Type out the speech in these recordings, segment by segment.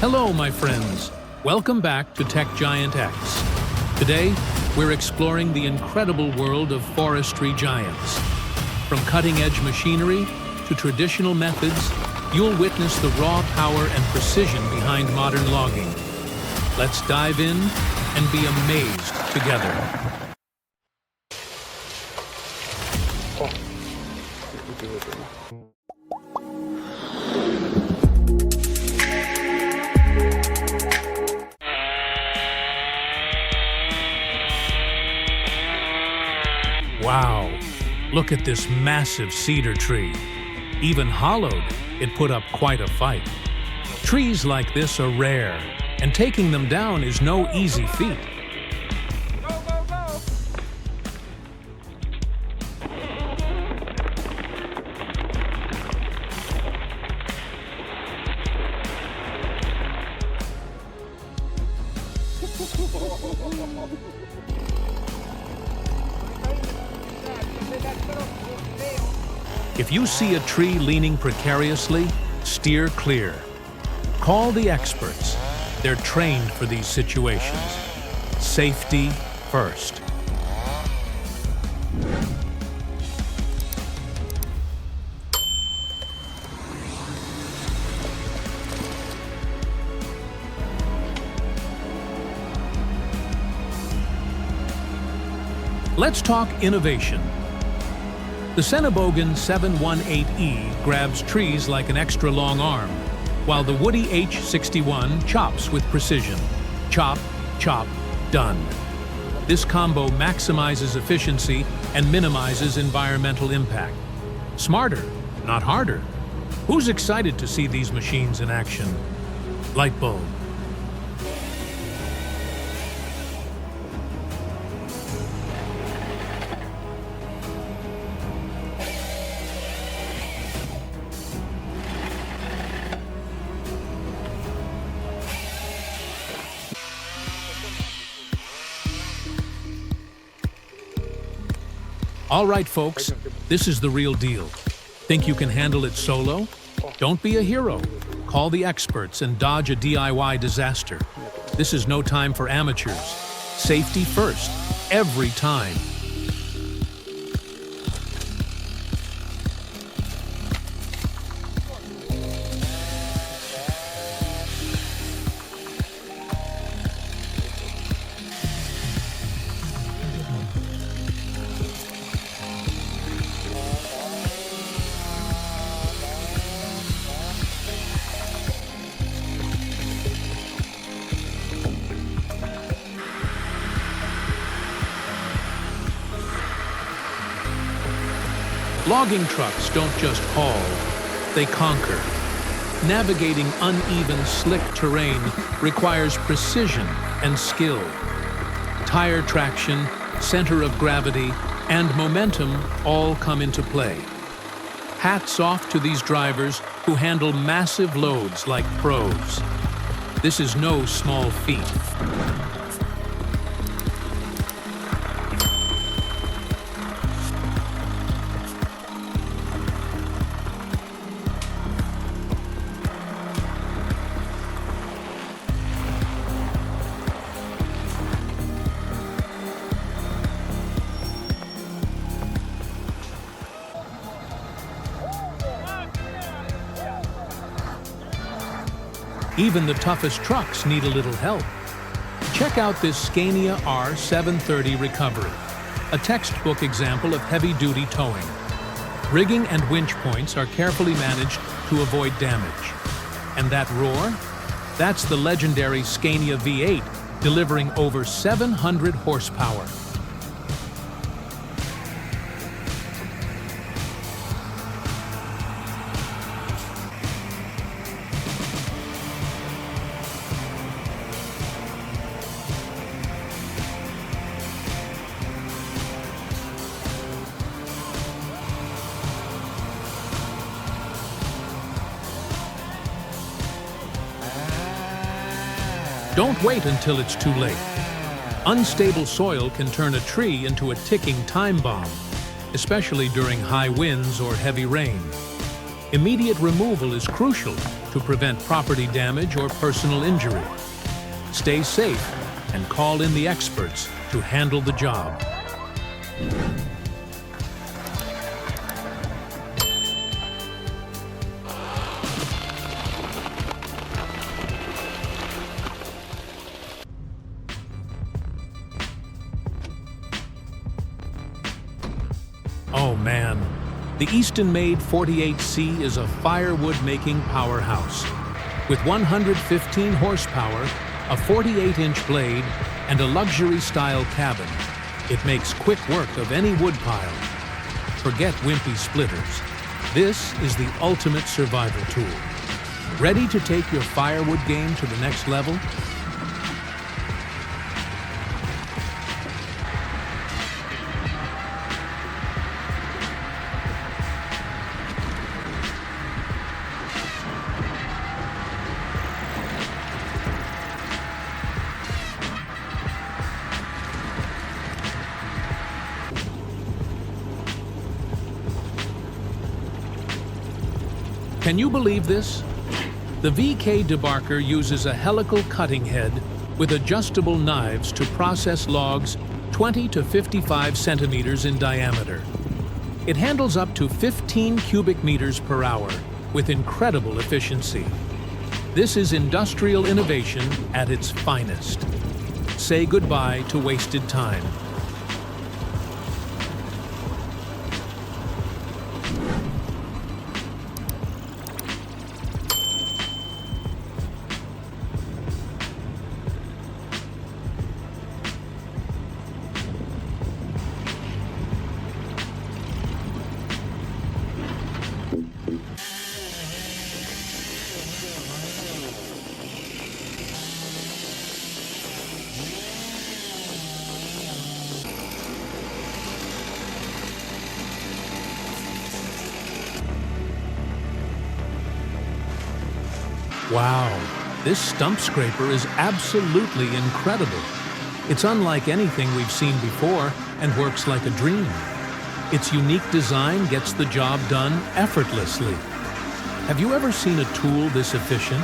Hello, my friends. Welcome back to TechGiantX. Today, we're exploring the incredible world of forestry giants. From cutting-edge machinery to traditional methods, you'll witness the raw power and precision behind modern logging. Let's dive in and be amazed together. Wow, look at this massive cedar tree. Even hollowed, it put up quite a fight. Trees like this are rare, and taking them down is no easy feat. If you see a tree leaning precariously, steer clear. Call the experts. They're trained for these situations. Safety first. Let's talk innovation. The Senebogen 718E grabs trees like an extra long arm, while the Woody H61 chops with precision. Chop, chop, done. This combo maximizes efficiency and minimizes environmental impact. Smarter, not harder. Who's excited to see these machines in action? Light bulb. All right, folks, this is the real deal. Think you can handle it solo? Don't be a hero. Call the experts and dodge a DIY disaster. This is no time for amateurs. Safety first, every time. Logging trucks don't just haul, they conquer. Navigating uneven, slick terrain requires precision and skill. Tire traction, center of gravity, and momentum all come into play. Hats off to these drivers who handle massive loads like pros. This is no small feat. Even the toughest trucks need a little help. Check out this Scania R730 Recovery, a textbook example of heavy-duty towing. Rigging and winch points are carefully managed to avoid damage. And that roar? That's the legendary Scania V8, delivering over 700 horsepower. Don't wait until it's too late. Unstable soil can turn a tree into a ticking time bomb, especially during high winds or heavy rain. Immediate removal is crucial to prevent property damage or personal injury. Stay safe and call in the experts to handle the job. Oh man, the Easton-made 48C is a firewood-making powerhouse. With 115 horsepower, a 48-inch blade, and a luxury-style cabin, it makes quick work of any wood pile. Forget wimpy splitters. This is the ultimate survival tool. Ready to take your firewood game to the next level? Can you believe this? The VK debarker uses a helical cutting head with adjustable knives to process logs 20 to 55 centimeters in diameter. It handles up to 15 cubic meters per hour with incredible efficiency. This is industrial innovation at its finest. Say goodbye to wasted time. Wow, this stump scraper is absolutely incredible. It's unlike anything we've seen before and works like a dream. Its unique design gets the job done effortlessly. Have you ever seen a tool this efficient?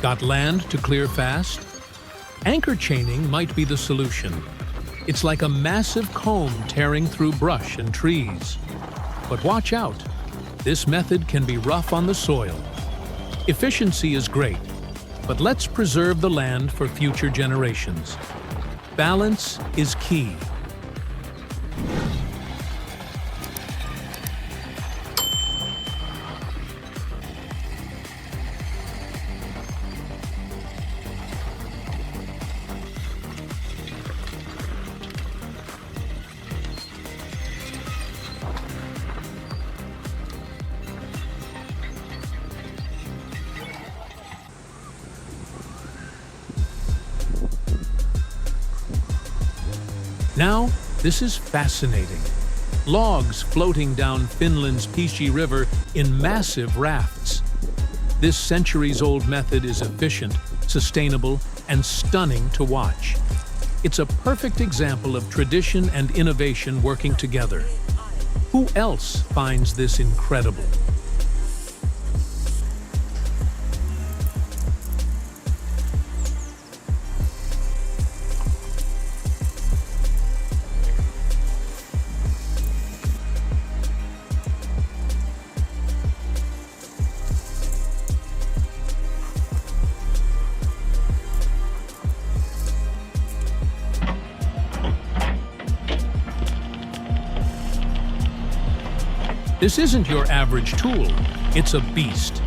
Got land to clear fast? Anchor chaining might be the solution. It's like a massive comb tearing through brush and trees. But watch out. This method can be rough on the soil. Efficiency is great, but let's preserve the land for future generations. Balance is key. Now, this is fascinating. Logs floating down Finland's Peachy River in massive rafts. This centuries-old method is efficient, sustainable, and stunning to watch. It's a perfect example of tradition and innovation working together. Who else finds this incredible? This isn't your average tool, it's a beast.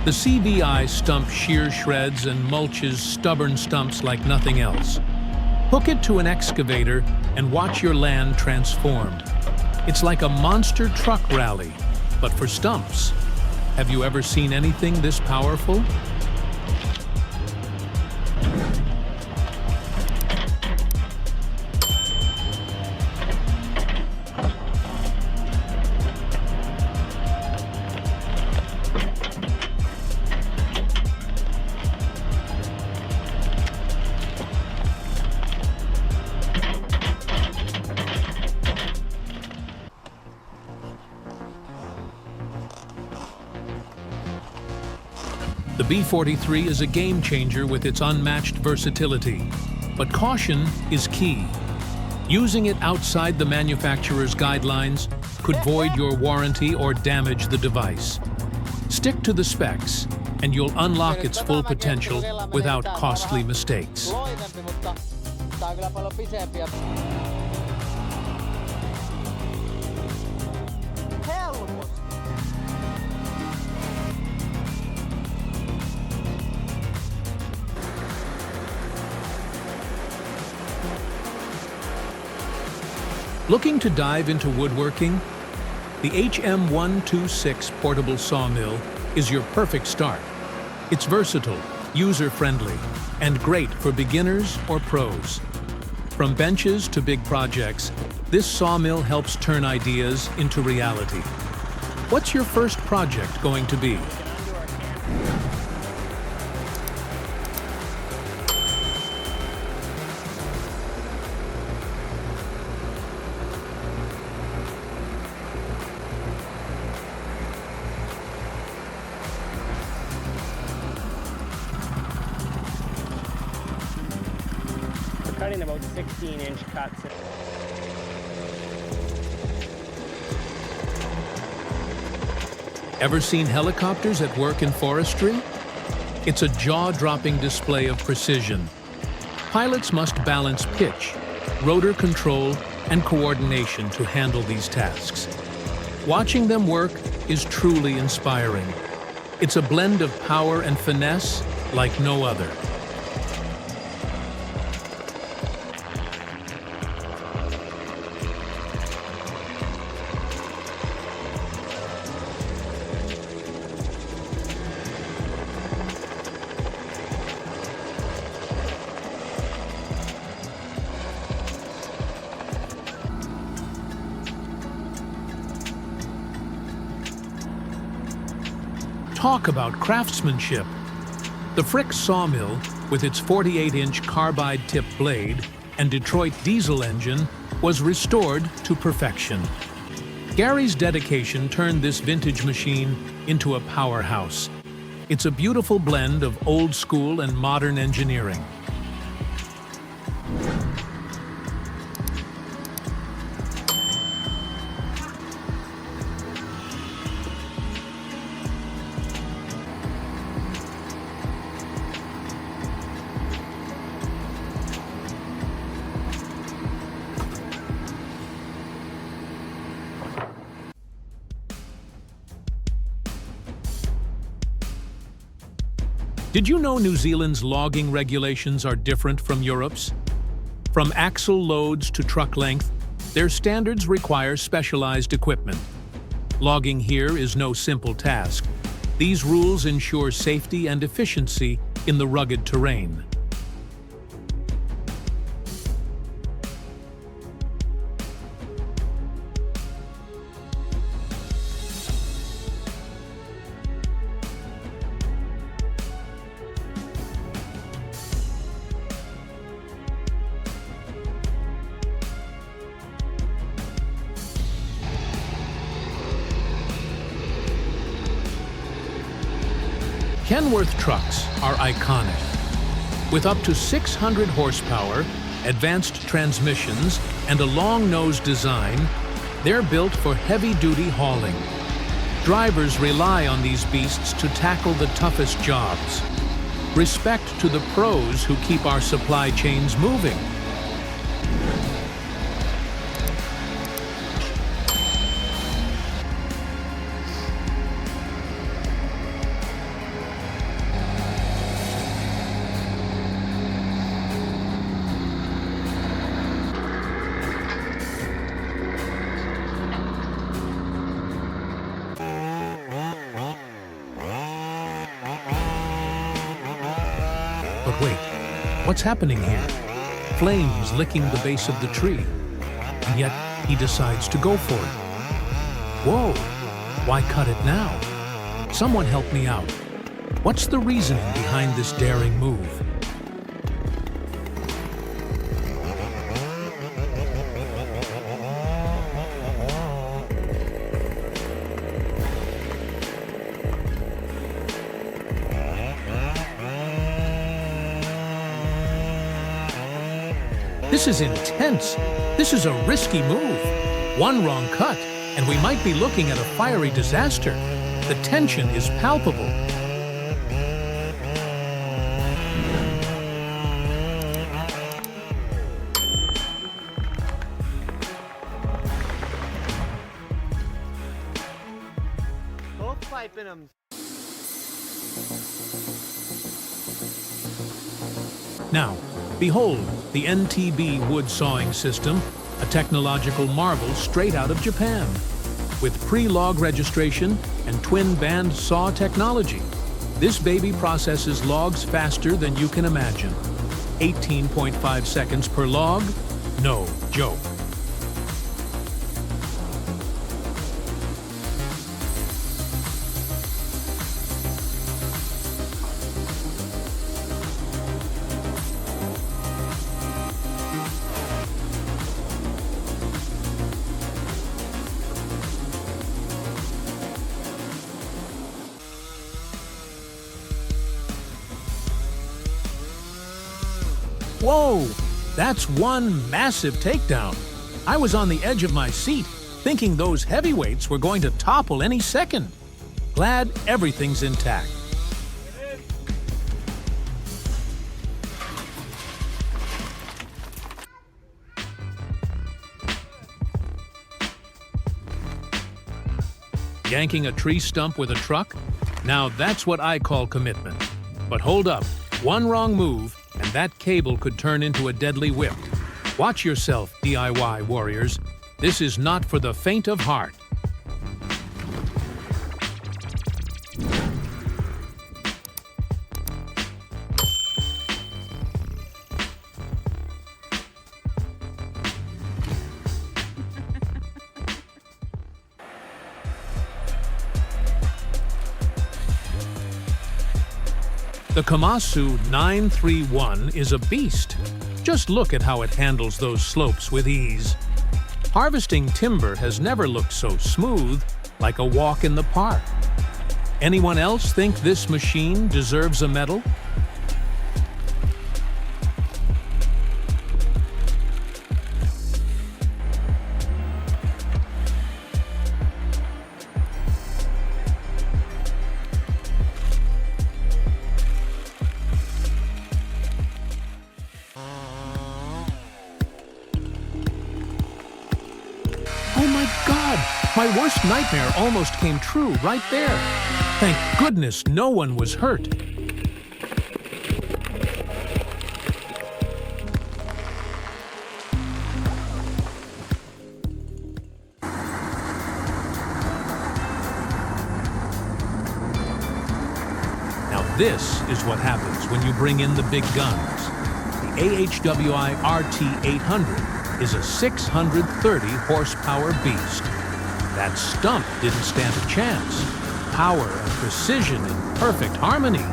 The CVI Stump shears shreds and mulches stubborn stumps like nothing else. Hook it to an excavator and watch your land transformed. It's like a monster truck rally, but for stumps. Have you ever seen anything this powerful? The B43 is a game changer with its unmatched versatility, but caution is key. Using it outside the manufacturer's guidelines could void your warranty or damage the device. Stick to the specs, and you'll unlock its full potential without costly mistakes. Looking to dive into woodworking? The HM126 portable sawmill is your perfect start. It's versatile, user-friendly, and great for beginners or pros. From benches to big projects, this sawmill helps turn ideas into reality. What's your first project going to be? Cutting about 16-inch cuts. Ever seen helicopters at work in forestry? It's a jaw-dropping display of precision. Pilots must balance pitch, rotor control, and coordination to handle these tasks. Watching them work is truly inspiring. It's a blend of power and finesse like no other. Talk about craftsmanship. The Frick sawmill, with its 48-inch carbide-tipped blade and Detroit diesel engine, was restored to perfection. Gary's dedication turned this vintage machine into a powerhouse. It's a beautiful blend of old school and modern engineering. Did you know New Zealand's logging regulations are different from Europe's? From axle loads to truck length, their standards require specialized equipment. Logging here is no simple task. These rules ensure safety and efficiency in the rugged terrain. Kenworth trucks are iconic. With up to 600 horsepower, advanced transmissions, and a long-nosed design, they're built for heavy-duty hauling. Drivers rely on these beasts to tackle the toughest jobs. Respect to the pros who keep our supply chains moving. But wait, what's happening here? Flames licking the base of the tree, and yet he decides to go for it. Whoa, why cut it now? Someone help me out. What's the reasoning behind this daring move? This is intense. This is a risky move. One wrong cut, and we might be looking at a fiery disaster. The tension is palpable. Both piping them. Now, behold the NTB wood sawing system, a technological marvel straight out of Japan. With pre-log registration and twin-band saw technology, this baby processes logs faster than you can imagine. 18.5 seconds per log? No joke. Whoa! That's one massive takedown. I was on the edge of my seat, thinking those heavyweights were going to topple any second. Glad everything's intact. Yanking a tree stump with a truck? Now that's what I call commitment. But hold up, one wrong move, and that cable could turn into a deadly whip. Watch yourself, DIY warriors. This is not for the faint of heart. The Komatsu 931 is a beast. Just look at how it handles those slopes with ease. Harvesting timber has never looked so smooth, like a walk in the park. Anyone else think this machine deserves a medal? Oh my God! My worst nightmare almost came true right there. Thank goodness no one was hurt. Now this is what happens when you bring in the big guns. The AHWI RT800 is a 630 horsepower beast. That Stump didn't stand a chance. Power and precision in perfect harmony.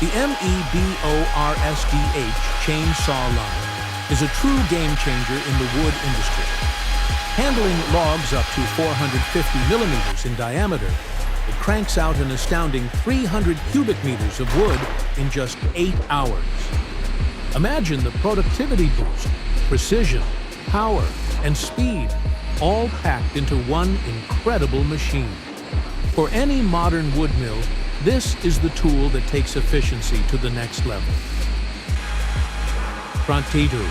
The MEBORSDH chainsaw line is a true game changer in the wood industry. Handling logs up to 450 millimeters in diameter, it cranks out an astounding 300 cubic meters of wood in just 8 hours. Imagine the productivity boost, precision, power, and speed, all packed into one incredible machine. For any modern wood mill, this is the tool that takes efficiency to the next level. Prontidu.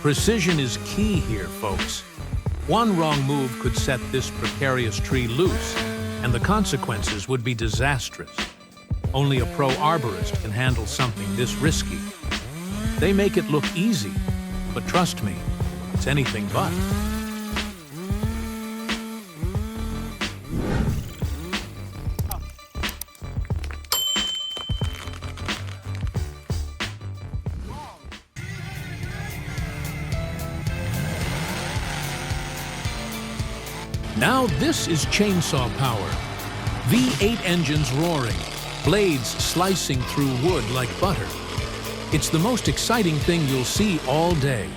Precision is key here, folks. One wrong move could set this precarious tree loose, and the consequences would be disastrous. Only a pro arborist can handle something this risky. They make it look easy, but trust me, it's anything but. Now this is chainsaw power. V8 engines roaring, blades slicing through wood like butter. It's the most exciting thing you'll see all day.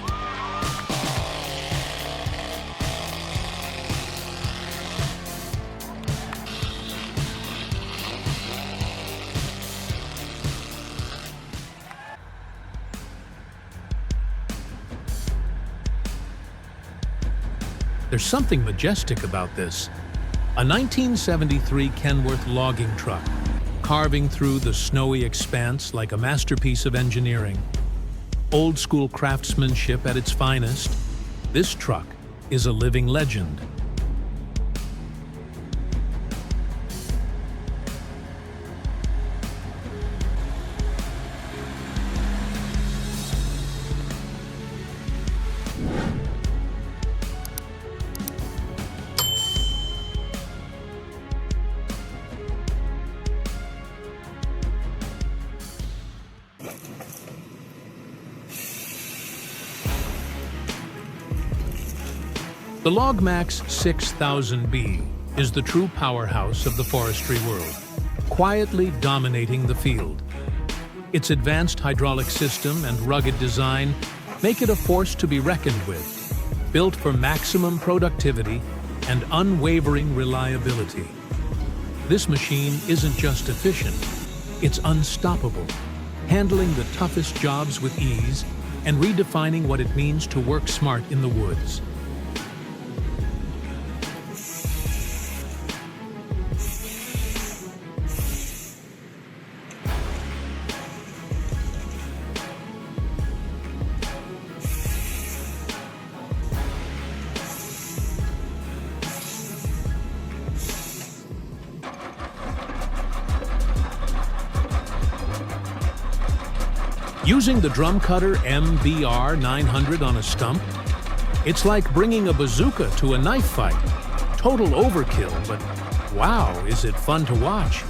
There's something majestic about this. A 1973 Kenworth logging truck, carving through the snowy expanse like a masterpiece of engineering. Old-school craftsmanship at its finest, this truck is a living legend. The LogMax 6000B is the true powerhouse of the forestry world, quietly dominating the field. Its advanced hydraulic system and rugged design make it a force to be reckoned with, built for maximum productivity and unwavering reliability. This machine isn't just efficient, it's unstoppable, handling the toughest jobs with ease and redefining what it means to work smart in the woods. Using the drum cutter MBR 900 on a stump, it's like bringing a bazooka to a knife fight. Total overkill, but wow, is it fun to watch.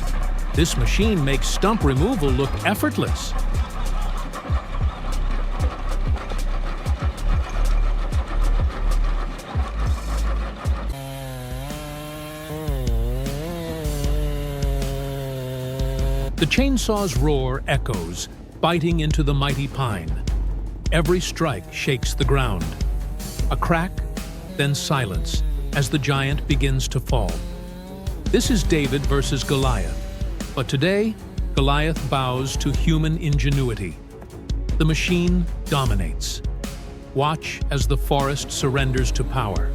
This machine makes stump removal look effortless. The chainsaw's roar echoes, biting into the mighty pine. Every strike shakes the ground. A crack, then silence, as the giant begins to fall. This is David versus Goliath. But today, Goliath bows to human ingenuity. The machine dominates. Watch as the forest surrenders to power.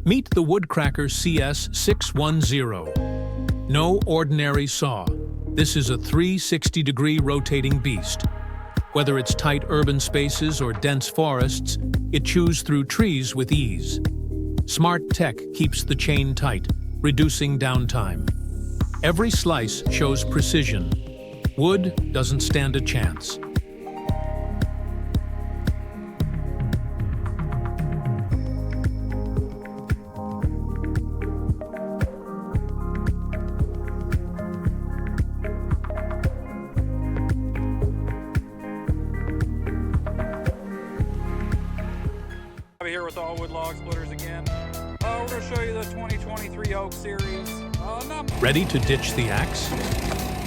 Meet the Woodcracker CS610. No ordinary saw. This is a 360-degree rotating beast. Whether it's tight urban spaces or dense forests, it chews through trees with ease. Smart tech keeps the chain tight, reducing downtime. Every slice shows precision. Wood doesn't stand a chance. Here with all wood log splitters again. We're going to show you the 2023 Oak Series. Ready to ditch the axe?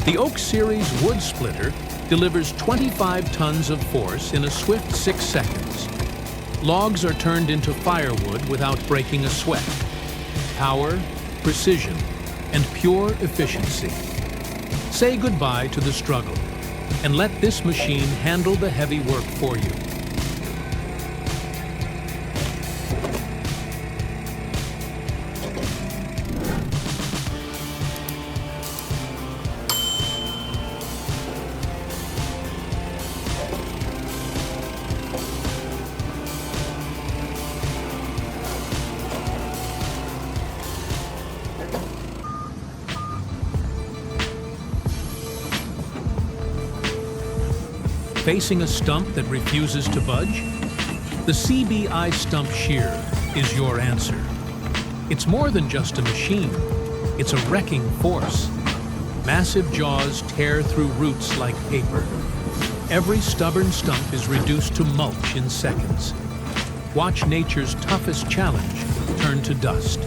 The Oak Series wood splitter delivers 25 tons of force in a swift 6 seconds. Logs are turned into firewood without breaking a sweat. Power, precision, and pure efficiency. Say goodbye to the struggle and let this machine handle the heavy work for you. Facing a stump that refuses to budge? The CBI Stump Shear is your answer. It's more than just a machine. It's a wrecking force. Massive jaws tear through roots like paper. Every stubborn stump is reduced to mulch in seconds. Watch nature's toughest challenge turn to dust.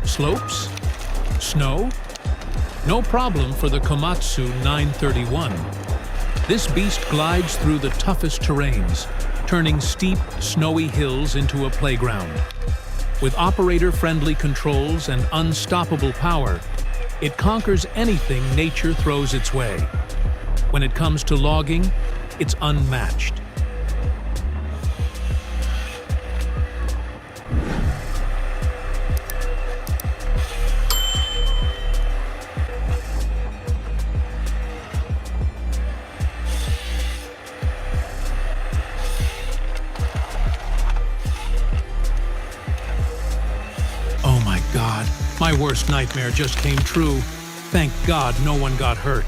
Slopes? Snow? No problem for the Komatsu 931. This beast glides through the toughest terrains, turning steep, snowy hills into a playground. With operator-friendly controls and unstoppable power, it conquers anything nature throws its way. When it comes to logging, it's unmatched. Oh my God, my worst nightmare just came true. Thank God no one got hurt.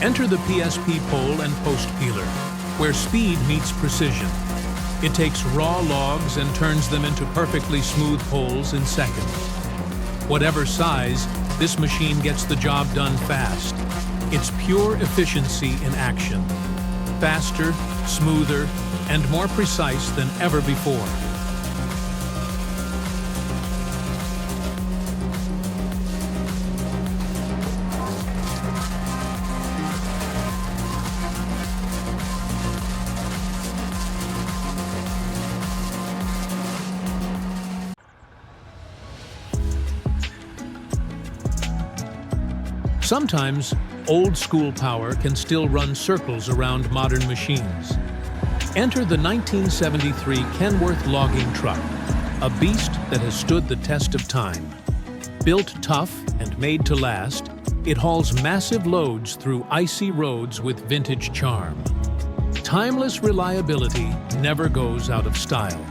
Enter the PSP pole and post peeler, where speed meets precision. It takes raw logs and turns them into perfectly smooth poles in seconds. Whatever size, this machine gets the job done fast. It's pure efficiency in action. Faster, smoother, and more precise than ever before. Sometimes, old-school power can still run circles around modern machines. Enter the 1973 Kenworth logging truck, a beast that has stood the test of time. Built tough and made to last, it hauls massive loads through icy roads with vintage charm. Timeless reliability never goes out of style.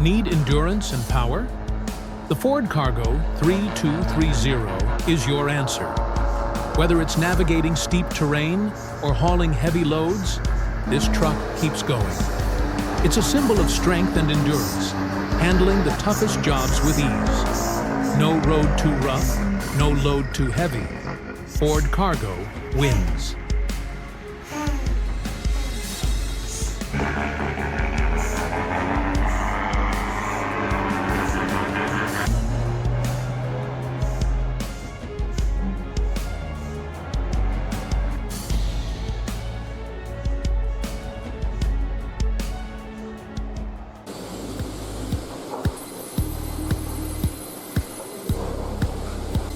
Need endurance and power? The Ford Cargo 3230 is your answer. Whether it's navigating steep terrain or hauling heavy loads, this truck keeps going. It's a symbol of strength and endurance, handling the toughest jobs with ease. No road too rough, no load too heavy. Ford Cargo wins.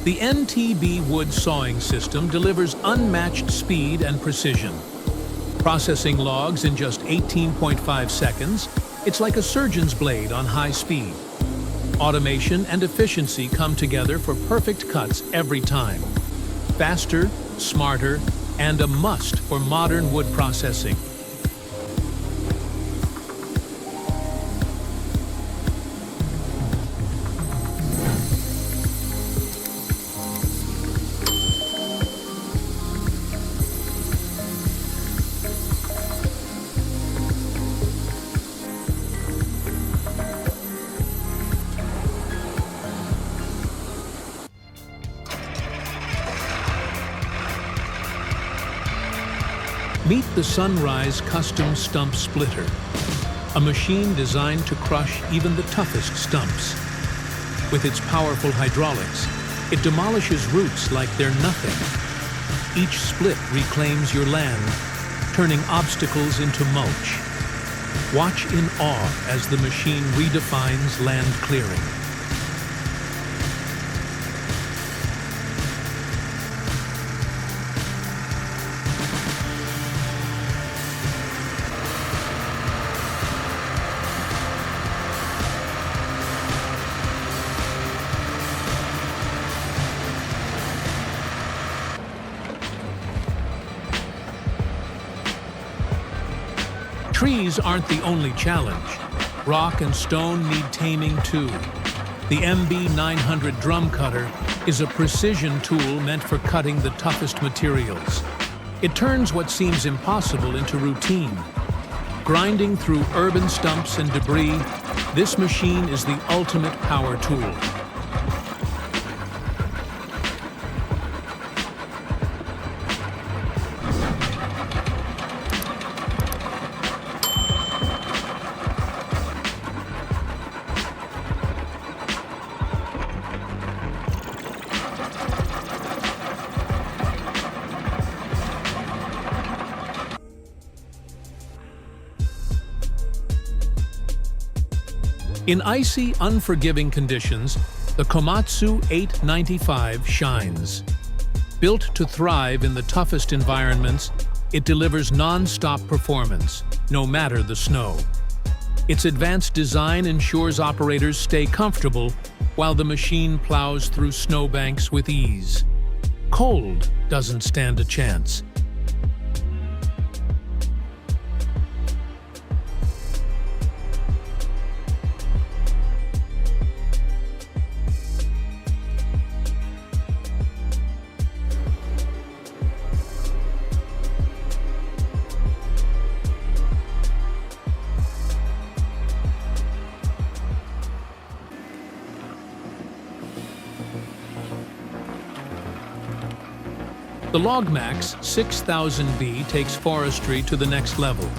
The NTB wood sawing system delivers unmatched speed and precision. Processing logs in just 18.5 seconds, it's like a surgeon's blade on high speed. Automation and efficiency come together for perfect cuts every time. Faster, smarter, and a must for modern wood processing. Meet the Sunrise Custom Stump Splitter, a machine designed to crush even the toughest stumps. With its powerful hydraulics, it demolishes roots like they're nothing. Each split reclaims your land, turning obstacles into mulch. Watch in awe as the machine redefines land clearing. Trees aren't the only challenge. Rock and stone need taming too. The MB900 drum cutter is a precision tool meant for cutting the toughest materials. It turns what seems impossible into routine. Grinding through urban stumps and debris, this machine is the ultimate power tool. In icy, unforgiving conditions, the Komatsu 895 shines. Built to thrive in the toughest environments, it delivers non-stop performance, no matter the snow. Its advanced design ensures operators stay comfortable while the machine plows through snowbanks with ease. Cold doesn't stand a chance. The Logmax 6000B takes forestry to the next level.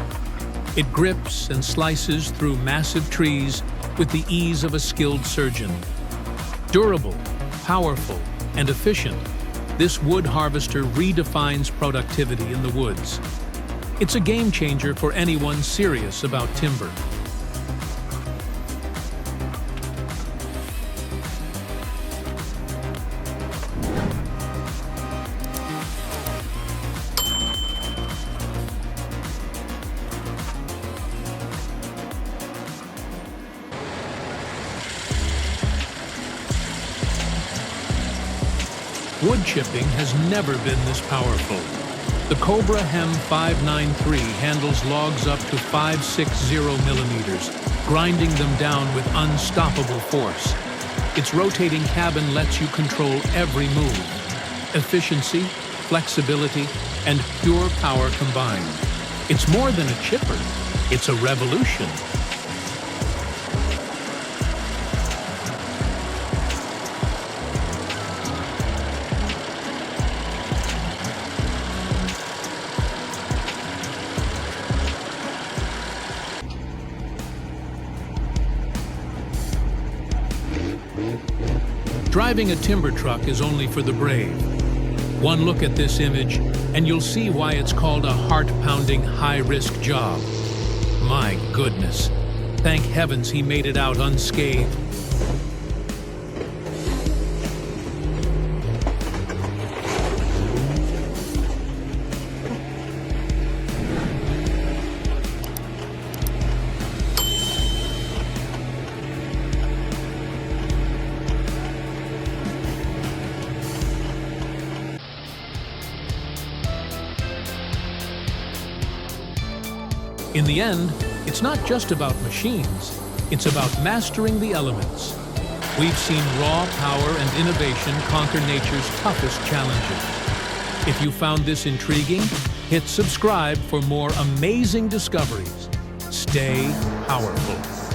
It grips and slices through massive trees with the ease of a skilled surgeon. Durable, powerful, and efficient, this wood harvester redefines productivity in the woods. It's a game changer for anyone serious about timber. Wood chipping has never been this powerful. The Cobra Hem 593 handles logs up to 560 millimeters, grinding them down with unstoppable force. Its rotating cabin lets you control every move. Efficiency, flexibility, and pure power combined. It's more than a chipper, it's a revolution. Driving a timber truck is only for the brave. One look at this image, and you'll see why it's called a heart-pounding, high-risk job. My goodness. Thank heavens he made it out unscathed. In the end, it's not just about machines, it's about mastering the elements. We've seen raw power and innovation conquer nature's toughest challenges. If you found this intriguing, hit subscribe for more amazing discoveries. Stay powerful.